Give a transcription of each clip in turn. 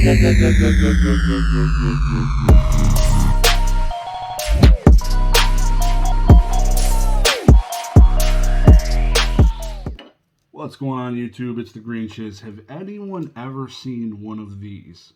What's going on YouTube? It's Dagreenshiz. Have anyone ever seen one of these?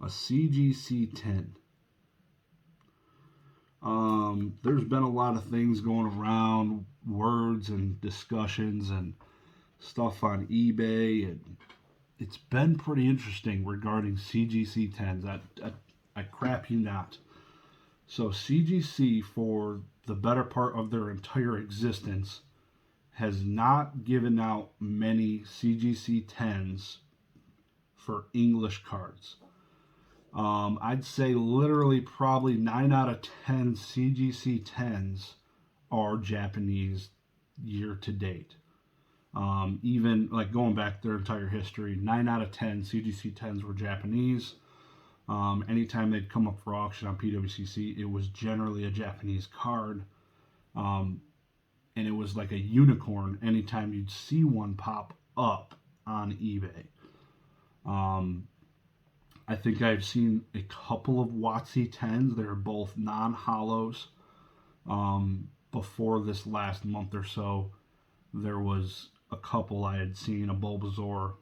A CGC 10. There's been a lot of things going around, words and discussions and stuff on eBay, and it's been pretty interesting regarding CGC 10s. I crap you not. So CGC, for the better part of their entire existence, has not given out many CGC 10s for English cards. I'd say literally probably 9 out of 10 CGC 10s are Japanese year to date. Even like going back their entire history, 9 out of 10 CGC 10s were Japanese. Anytime they'd come up for auction on PWCC, it was generally a Japanese card. And it was like a unicorn anytime you'd see one pop up on eBay. I think I've seen a couple of WotC 10s. They're both non-hollows. Before this last month or so, there was a couple I had seen. A Bulbasaur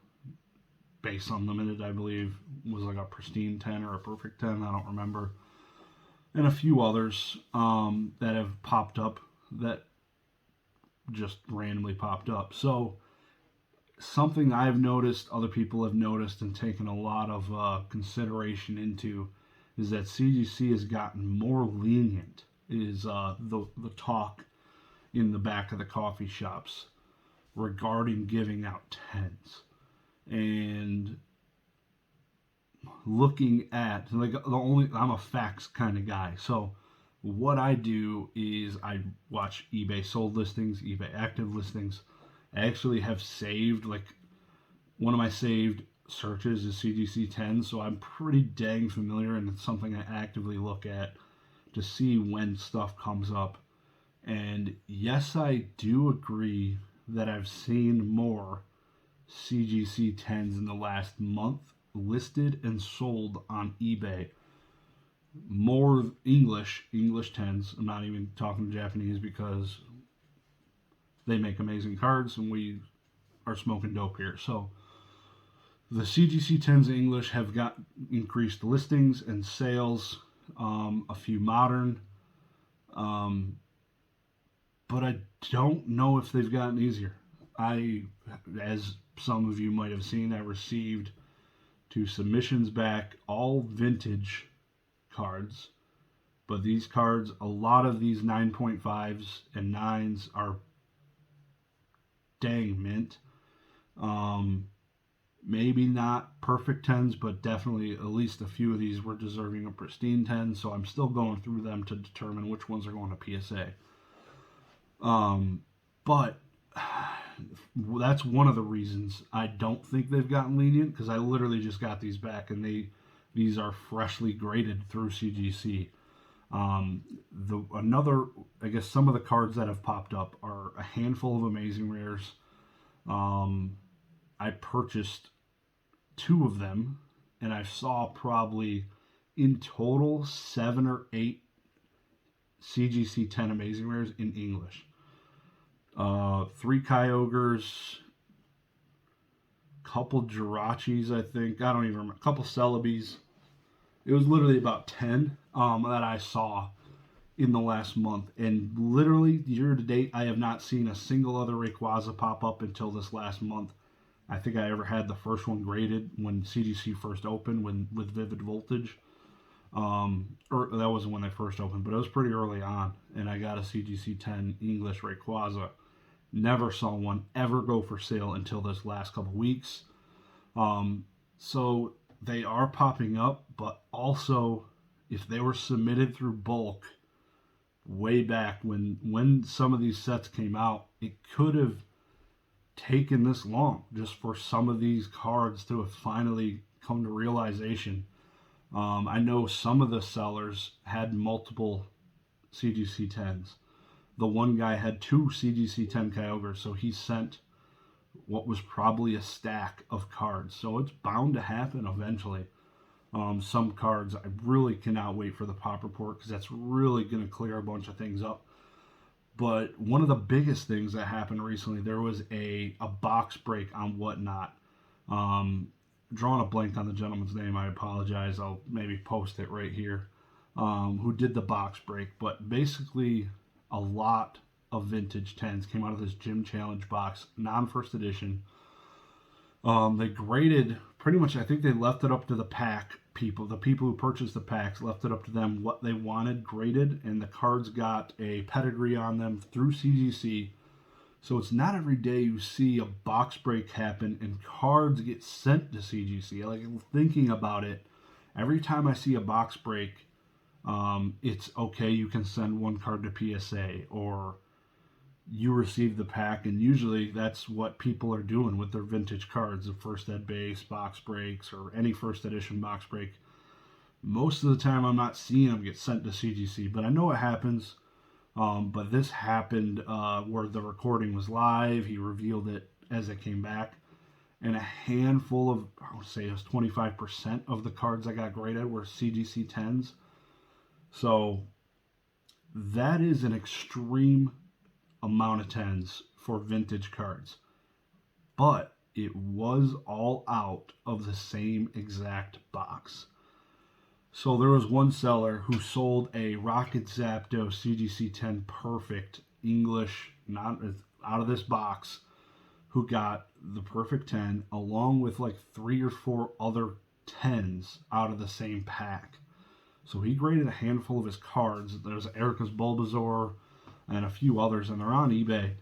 base unlimited, I believe, was like a pristine 10 or a perfect 10. I don't remember. And a few others that have popped up that just randomly popped up. So something I've noticed, other people have noticed and taken a lot of consideration into, is that CGC has gotten more lenient, is the talk in the back of the coffee shops regarding giving out 10s. And looking at, like, I'm a facts kind of guy, so what I do is I watch eBay sold listings, eBay active listings. I actually have saved, like, one of my saved searches is CGC 10, so I'm pretty dang familiar, and it's something I actively look at to see when stuff comes up. And yes, I do agree that I've seen more CGC 10s in the last month listed and sold on eBay. More English 10s. I'm not even talking Japanese because they make amazing cards and we are smoking dope here. So the CGC 10s English have got increased listings and sales, a few modern, but I don't know if they've gotten easier. As some of you might have seen, I received 2 submissions back, all vintage cards, but these cards, a lot of these 9.5s and 9s are dang mint. Maybe not perfect 10s, but definitely at least a few of these were deserving of pristine 10s, so I'm still going through them to determine which ones are going to PSA. But that's one of the reasons I don't think they've gotten lenient, because I literally just got these back and these are freshly graded through CGC. Another, I guess some of the cards that have popped up are a handful of amazing rares. I purchased 2 of them, and I saw probably in total 7 or 8 CGC 10 amazing rares in English. 3 Kyogres, couple Jirachis, I think. I don't even remember. A couple Celebes. It was literally about 10 that I saw in the last month. And literally, year to date, I have not seen a single other Rayquaza pop up until this last month. I think I ever had the first one graded when CGC first opened with Vivid Voltage. Or that wasn't when they first opened, but it was pretty early on. And I got a CGC 10 English Rayquaza. Never saw one ever go for sale until this last couple weeks. So they are popping up, but also if they were submitted through bulk way back when some of these sets came out, it could have taken this long just for some of these cards to have finally come to realization. I know some of the sellers had multiple CGC 10s. The one guy had 2 CGC 10 Kyogres, so he sent what was probably a stack of cards. So it's bound to happen eventually. Some cards, I really cannot wait for the pop report because that's really going to clear a bunch of things up. But one of the biggest things that happened recently, there was a box break on Whatnot. Um, Drawing a blank on the gentleman's name, I apologize. I'll maybe post it right here. Who did the box break? But basically, a lot of vintage 10s came out of this Gym Challenge box, non first edition. They graded pretty much. I think they left it up to the pack people. The people who purchased the packs left it up to them what they wanted graded, and the cards got a pedigree on them through CGC. So it's not every day you see a box break happen and cards get sent to CGC. Like thinking about it, every time I see a box break, it's okay. You can send one card to PSA or you receive the pack, and usually that's what people are doing with their vintage cards, the first ed base box breaks or any first edition box break. Most of the time I'm not seeing them get sent to CGC, but I know it happens. But this happened where the recording was live. He revealed it as it came back, and a handful of, I would say it was 25% of the cards I got graded were CGC 10s. So that is an extreme amount of 10s for vintage cards, but it was all out of the same exact box. So there was one seller who sold a Rocket Zapdos CGC 10 Perfect English, not out of this box, who got the Perfect 10 along with like 3 or 4 other 10s out of the same pack. So he graded a handful of his cards. There's Erica's Bulbasaur and a few others, and they're on eBay.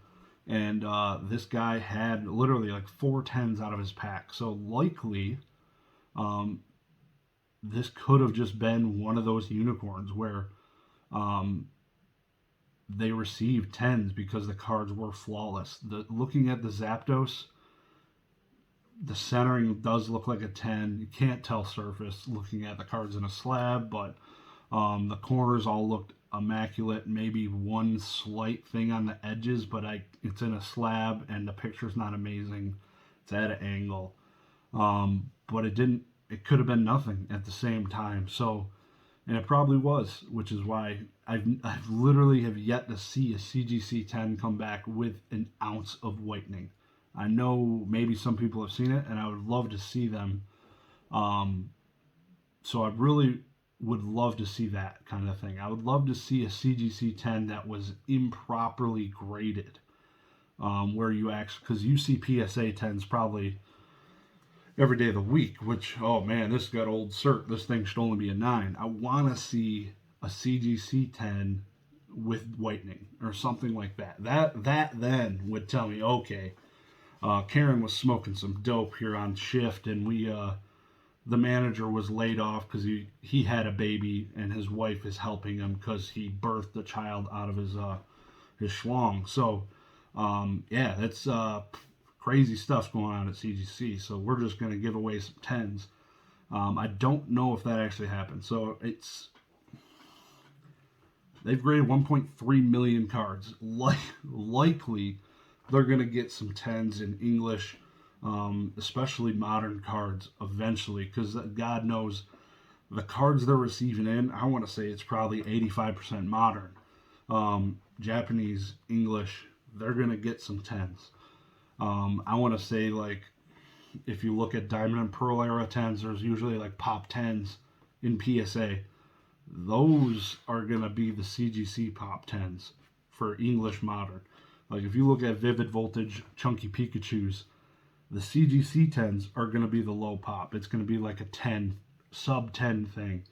And this guy had literally like 4 10s out of his pack. So likely, this could have just been one of those unicorns where they received 10s because the cards were flawless. Looking at the Zapdos, the centering does look like a 10. You can't tell surface looking at the cards in a slab, but the corners all looked immaculate. Maybe one slight thing on the edges, but it's in a slab and the picture's not amazing. It's at an angle. But it could have been nothing at the same time. So, and it probably was, which is why I've literally have yet to see a CGC 10 come back with an ounce of whitening. I know maybe some people have seen it, and I would love to see them. So I really would love to see that kind of thing. I would love to see a CGC 10 that was improperly graded, where you actually, because you see PSA 10s probably every day of the week, which, oh man, this got old cert. This thing should only be a 9. I want to see a CGC 10 with whitening or something like that. That then would tell me, okay, Karen was smoking some dope here on shift, and the manager was laid off because he had a baby, and his wife is helping him because he birthed a child out of his schlong. So, yeah, that's crazy stuff going on at CGC. So we're just going to give away some 10s. I don't know if that actually happened. So they've graded 1.3 million cards. Likely they're going to get some 10s in English, especially modern cards eventually, because God knows the cards they're receiving in, I want to say it's probably 85% modern. Japanese, English, they're going to get some 10s. I want to say, like, if you look at Diamond and Pearl era 10s, there's usually like pop 10s in PSA. Those are going to be the CGC pop 10s for English modern. Like, if you look at Vivid Voltage, Chunky Pikachus, the CGC 10s are going to be the low pop. It's going to be like a 10, sub 10 thing.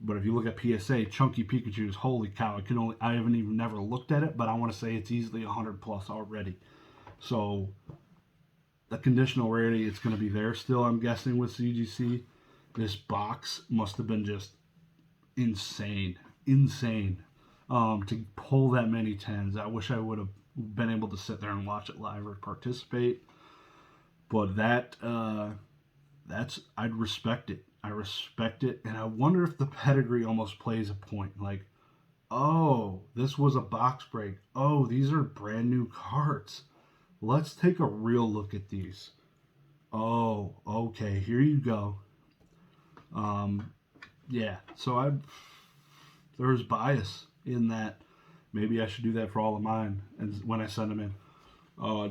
But if you look at PSA, Chunky Pikachus, holy cow, I haven't even never looked at it, but I want to say it's easily 100 plus already. So the conditional rarity, it's going to be there still, I'm guessing, with CGC. This box must have been just insane to pull that many 10s. I wish I would have been able to sit there and watch it live or participate. But that's I'd respect it. I respect it, and I wonder if the pedigree almost plays a point. Like, oh, this was a box break. Oh, these are brand new cards. Let's take a real look at these. Oh, okay, here you go. Yeah, so there's bias in that. Maybe I should do that for all of mine, and when I send them in.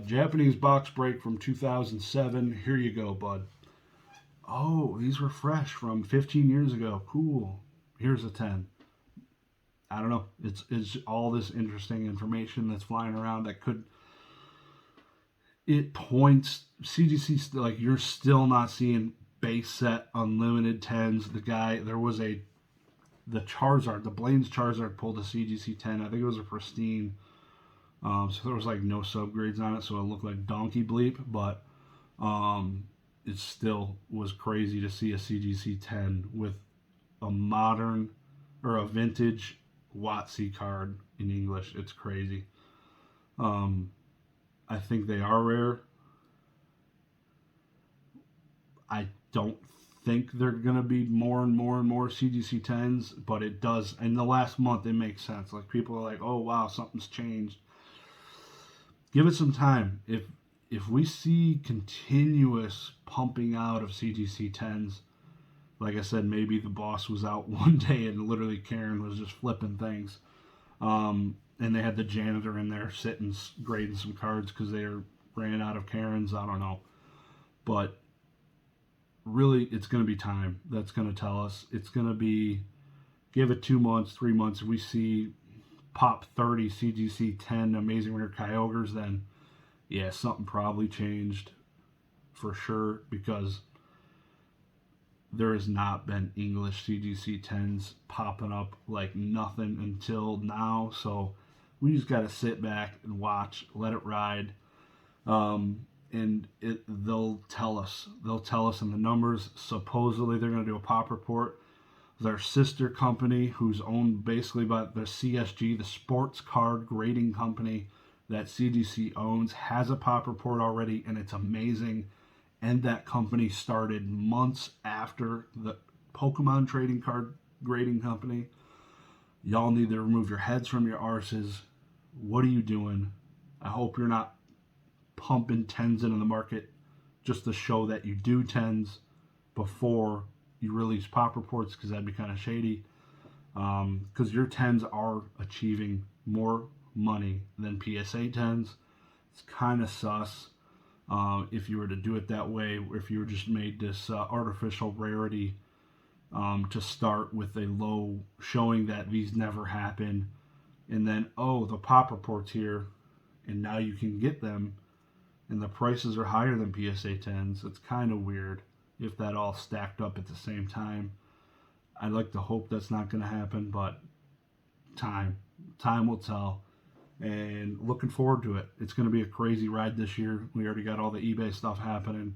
Japanese box break from 2007. Here you go, bud. Oh, these were fresh from 15 years ago. Cool. Here's a 10. I don't know. It's all this interesting information that's flying around that could. It points CGC like you're still not seeing base set unlimited 10s. The Charizard, the Blaine's Charizard pulled a CGC 10. I think it was a pristine. So there was like no subgrades on it, so it looked like donkey bleep, but it still was crazy to see a CGC 10 with a modern or a vintage WotC card in English. It's crazy. I think they are rare. I don't think they're going to be more and more and more CGC 10s, but it does. In the last month, it makes sense. Like, people are like, oh, wow, something's changed. Give it some time. If we see continuous pumping out of CGC 10s, like I said, maybe the boss was out one day and literally Karen was just flipping things. And they had the janitor in there sitting, grading some cards because they ran out of Karens. I don't know. But really, it's going to be time that's going to tell us. It's going to be, give it 2 months, 3 months. If we see pop 30 CGC 10 Amazing Rare Kyogres, then yeah, something probably changed for sure, because there has not been English CGC 10s popping up like nothing until now. So we just got to sit back and watch, let it ride. And they'll tell us. They'll tell us in the numbers. Supposedly they're going to do a pop report. Their sister company, who's owned basically by the CSG, the sports card grading company that CGC owns, has a pop report already, and it's amazing. And that company started months after the Pokemon trading card grading company. Y'all need to remove your heads from your arses. What are you doing? I hope you're not pumping 10s into the market just to show that you do 10s before you release pop reports, because that'd be kind of shady. Because your 10s are achieving more money than PSA 10s. It's kind of sus if you were to do it that way, or if you were just made this artificial rarity to start with a low, showing that these never happen, and then, oh, the pop report's here, and now you can get them, and the prices are higher than PSA 10s. It's kind of weird if that all stacked up at the same time. I'd like to hope that's not going to happen, but time will tell. And looking forward to it. It's going to be a crazy ride this year. We already got all the eBay stuff happening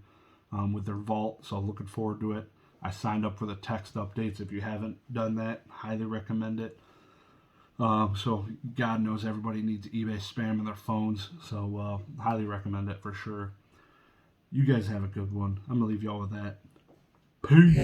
with their vault, so looking forward to it. I signed up for the text updates. If you haven't done that, highly recommend it. So God knows everybody needs eBay spam in their phones, so highly recommend it for sure. You guys have a good one. I'm going to leave y'all with that. Peace.